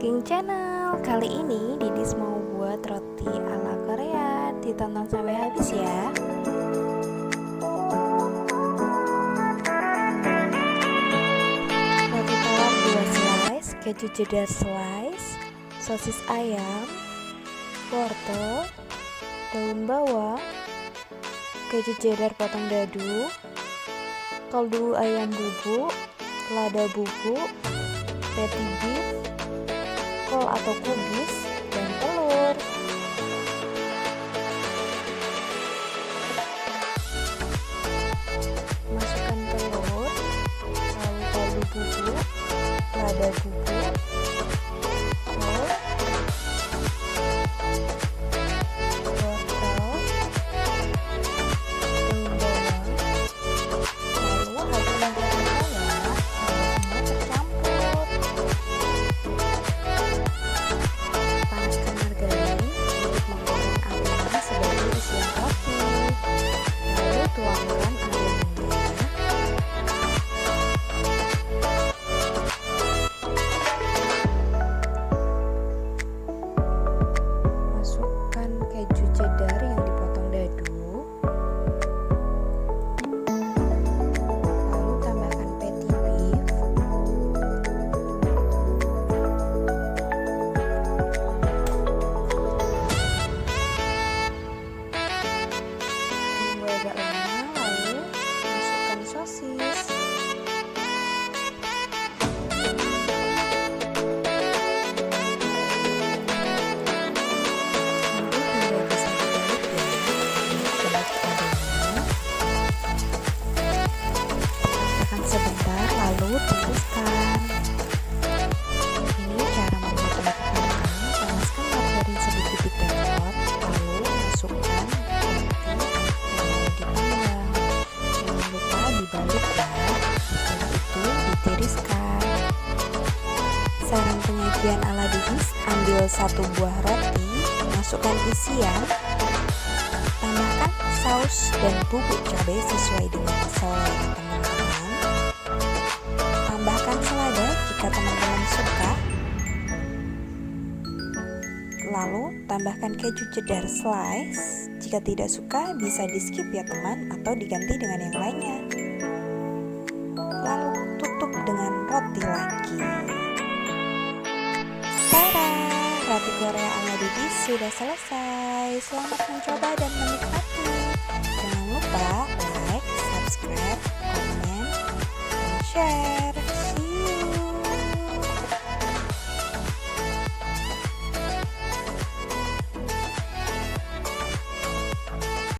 Cooking channel. Kali ini Didis mau buat roti ala Korea. Ditonton sampai habis ya. Roti tawar 2 slice, keju cheddar slice, sosis ayam, wortel, daun bawang, keju cheddar potong dadu, kaldu ayam bubuk, lada bubuk, patty beef, kol atau kubis, dan telur. Masukkan telur, lalu kaldu bubuk, lada bubuk, kol, wortel, daun bawang, lalu aduk hingga rata ya, sampai semua tercampur. Panaskan margarin untuk menggoreng adonan sebagai isian roti. Lalu tuangkan adonannya. Masukkan keju cheddar yang dipotong dadu. Lalu tambahkan patty beef. Tunggu agak lama, lalu masukkan sosis. Tunggu hingga bisa dibalik ya. Balik adonan. Ratakan sebentar, lalu tiriskan. Ini cara membuat tekan-tekan. Panaskan margarin sedikit di telur, lalu masukkan roti yang mau dipanggang. Jangan lupa dibalik ya. Setelah itu ditiriskan. Saran penyajian ala Didis: ambil 1 buah roti, masukkan isian, tambahkan saus dan bubuk cabai sesuai dengan selera teman-teman. Tambahkan selada jika teman-teman suka. Lalu tambahkan keju cheddar slice. Jika tidak suka bisa di skip ya teman, atau diganti dengan yang lainnya. Lalu tutup dengan roti lagi. Cara, roti Korea ala Didis sudah selesai. Selamat mencoba dan menikmati. Jangan lupa like, subscribe, komen, dan share.